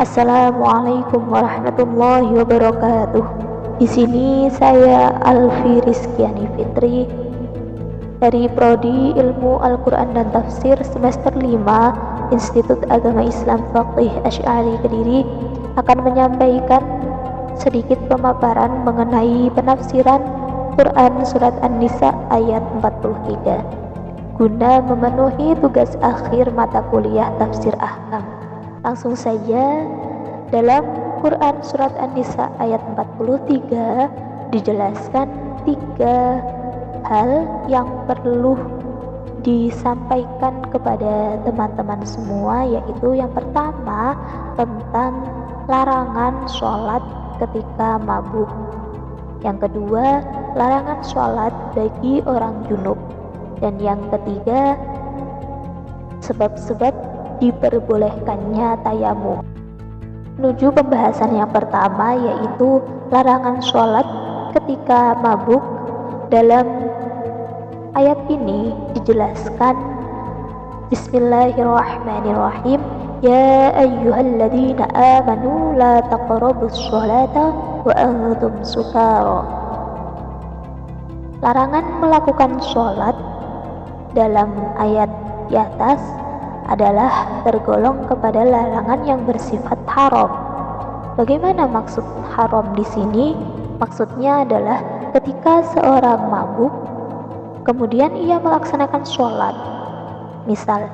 Assalamualaikum warahmatullahi wabarakatuh. Di sini saya Alfi Rizkyani Fitri dari Prodi Ilmu Al-Quran dan Tafsir semester 5 Institut Agama Islam Faqih Asy'ari Kediri akan menyampaikan sedikit pemaparan mengenai penafsiran Quran Surat An-Nisa ayat 43 guna memenuhi tugas akhir mata kuliah Tafsir Ahkam. Langsung saja, dalam Quran Surat An-Nisa ayat 43 dijelaskan 3 hal yang perlu disampaikan kepada teman-teman semua, yaitu yang pertama tentang larangan sholat ketika mabuk, yang kedua larangan sholat bagi orang junub, dan yang ketiga sebab-sebab diperbolehkannya tayamum. Menuju pembahasan yang pertama, yaitu larangan sholat ketika mabuk. Dalam ayat ini dijelaskan, Bismillahirrahmanirrahim, Ya ayyuhalladzina amanu la taqrabus sholata wa antum sukara. Larangan melakukan sholat dalam ayat di atas adalah tergolong kepada larangan yang bersifat haram. Bagaimana maksud haram di sini? Maksudnya adalah ketika seorang mabuk, kemudian ia melaksanakan sholat, misal,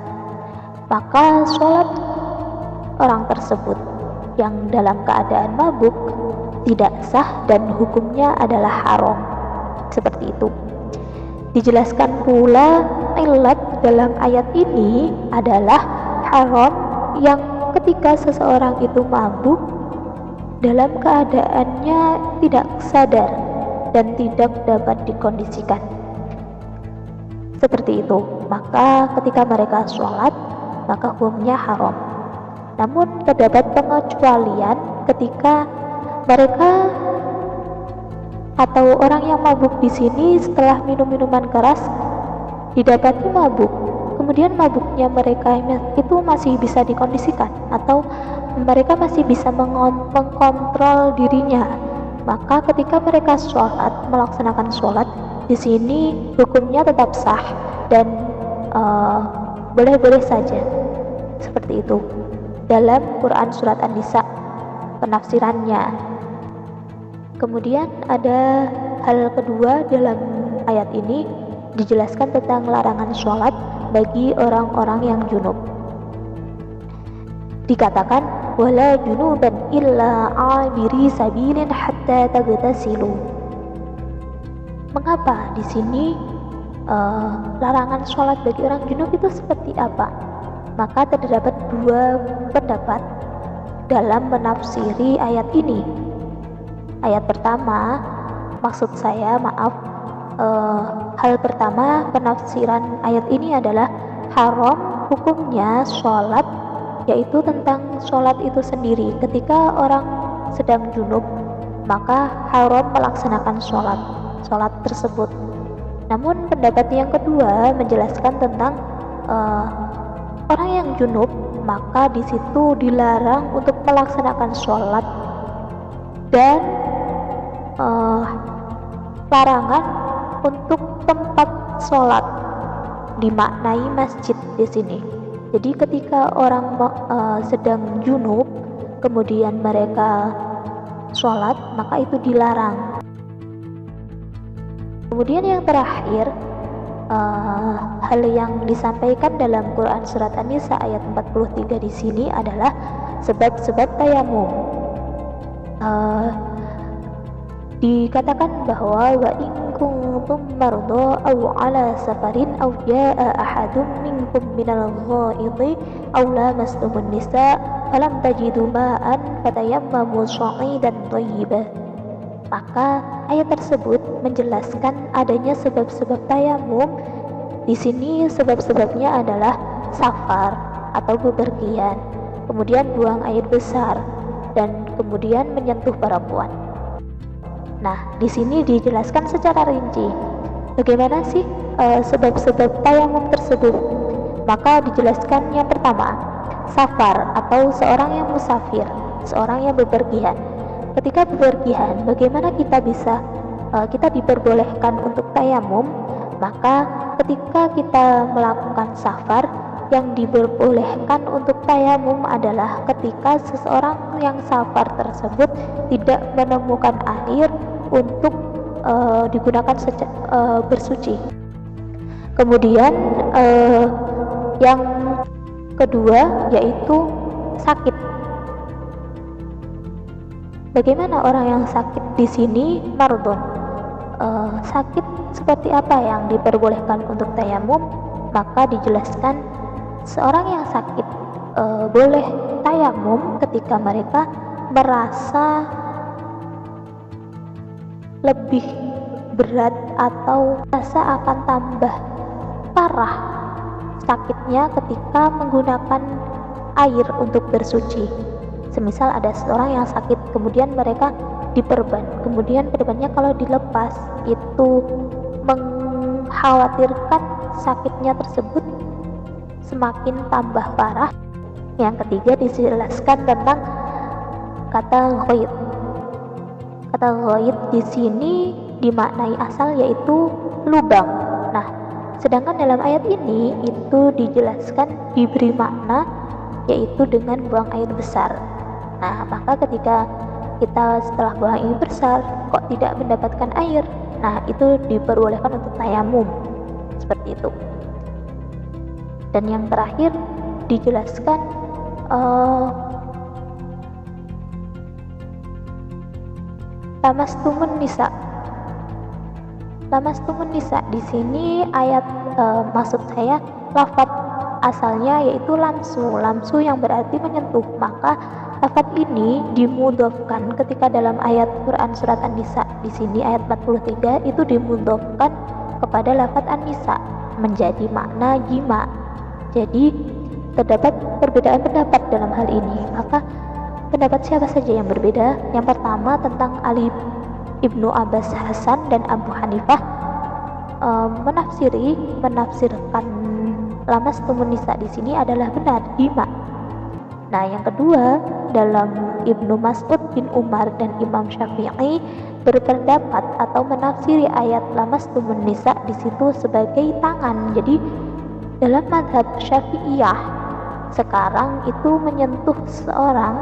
maka sholat orang tersebut yang dalam keadaan mabuk tidak sah dan hukumnya adalah haram. Seperti itu. Dijelaskan pula ilat dalam ayat ini adalah haram yang ketika seseorang itu mabuk dalam keadaannya tidak sadar dan tidak dapat dikondisikan. Seperti itu. Maka ketika mereka sholat, maka hukumnya haram. Namun terdapat pengecualian ketika mereka atau orang yang mabuk di sini setelah minum minuman keras didapati mabuk, kemudian mabuknya mereka itu masih bisa dikondisikan atau mereka masih bisa mengkontrol dirinya, maka ketika mereka sholat, melaksanakan sholat di sini hukumnya tetap sah dan boleh-boleh saja. Seperti itu dalam Quran Surat An-Nisa penafsirannya. Kemudian ada hal kedua dalam ayat ini, dijelaskan tentang larangan sholat bagi orang-orang yang junub. Dikatakan wala junuban illa abiri sabilin hatta tagtasilu. Mengapa di sini larangan sholat bagi orang junub itu seperti apa? Maka terdapat 2 pendapat dalam menafsiri ayat ini. Ayat pertama, maksud saya hal pertama penafsiran ayat ini adalah haram hukumnya sholat, yaitu tentang sholat itu sendiri. Ketika orang sedang junub, maka haram melaksanakan sholat tersebut. Namun pendapat yang kedua menjelaskan tentang orang yang junub, maka di situ dilarang untuk melaksanakan sholat dan larangan untuk tempat sholat dimaknai masjid di sini. Jadi ketika orang sedang junub kemudian mereka sholat, maka itu dilarang. Kemudian yang terakhir, hal yang disampaikan dalam Quran Surat An-Nisa ayat 43 di sini adalah sebab-sebab tayamum. Dikatakan bahwa wa in kuntum marda aw ala safarin aw jaa ahadun minkum minal ghaidi aw lamastumun nisa falam tajidu ma'an fatayammamu sha'idan thayyiban. Maka ayat tersebut menjelaskan adanya sebab-sebab tayamum. Di sini sebab-sebabnya adalah safar atau bepergian, kemudian buang air besar, dan kemudian menyentuh perempuan. Nah, di sini dijelaskan secara rinci bagaimana sih sebab-sebab tayamum tersebut. Maka dijelaskan yang pertama, safar atau seorang yang musafir, seorang yang bepergian. Ketika bepergian, bagaimana kita diperbolehkan untuk tayamum? Maka ketika kita melakukan safar, yang diperbolehkan untuk tayamum adalah ketika seseorang yang safar tersebut tidak menemukan air untuk digunakan bersuci. Kemudian yang kedua yaitu sakit. Bagaimana orang yang sakit di sini? Mardun. Sakit seperti apa yang diperbolehkan untuk tayamum? Maka dijelaskan seorang yang sakit boleh tayamum ketika mereka merasa lebih berat atau rasa akan tambah parah sakitnya ketika menggunakan air untuk bersuci. Semisal ada seorang yang sakit, kemudian mereka diperban, kemudian perbannya kalau dilepas itu mengkhawatirkan sakitnya tersebut semakin tambah parah. Yang ketiga dijelaskan tentang kata ghaid. Kata ghaid di sini dimaknai asal yaitu lubang. Nah, sedangkan dalam ayat ini itu dijelaskan diberi makna yaitu dengan buang air besar. Nah, maka ketika kita setelah buang air besar kok tidak mendapatkan air, nah itu diperbolehkan untuk tayamum seperti itu. Dan yang terakhir dijelaskan lamastumun nisa. Lamastumun nisa di sini ayat maksud saya lafaz asalnya yaitu lamsu yang berarti menyentuh. Maka lafaz ini dimudhofkan ketika dalam ayat Quran surat An-Nisa di sini ayat 43 itu dimudhofkan kepada lafaz An-Nisa menjadi makna jima. Jadi terdapat perbedaan pendapat dalam hal ini. Maka pendapat siapa saja yang berbeda? Yang pertama tentang Ali Ibnu Abbas Hasan dan Abu Hanifah menafsirkan lamastumun nisa di sini adalah benar jima. Nah, yang kedua dalam Ibnu Mas'ud bin Umar dan Imam Syafi'i berpendapat atau menafsiri ayat lamastumun nisa di situ sebagai tangan. Jadi dalam mazhab Syafi'iyah sekarang itu menyentuh seorang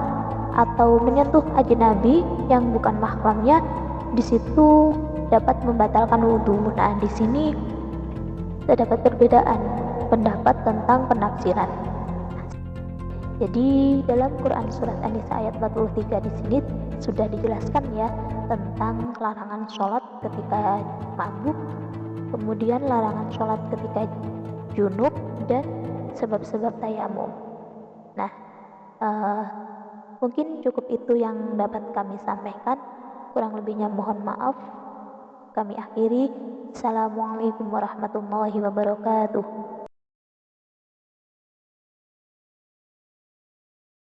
atau menyentuh ajnabi yang bukan mahramnya di situ dapat membatalkan wudhu. Nah, di sini terdapat perbedaan pendapat tentang penafsiran. Jadi dalam Quran surat An-Nisa ayat 43 di sini sudah dijelaskan ya tentang larangan sholat ketika mabuk, kemudian larangan sholat ketika junub dan sebab-sebab tayamum. Nah, mungkin cukup itu yang dapat kami sampaikan. Kurang lebihnya mohon maaf. Kami akhiri. Assalamualaikum warahmatullahi wabarakatuh.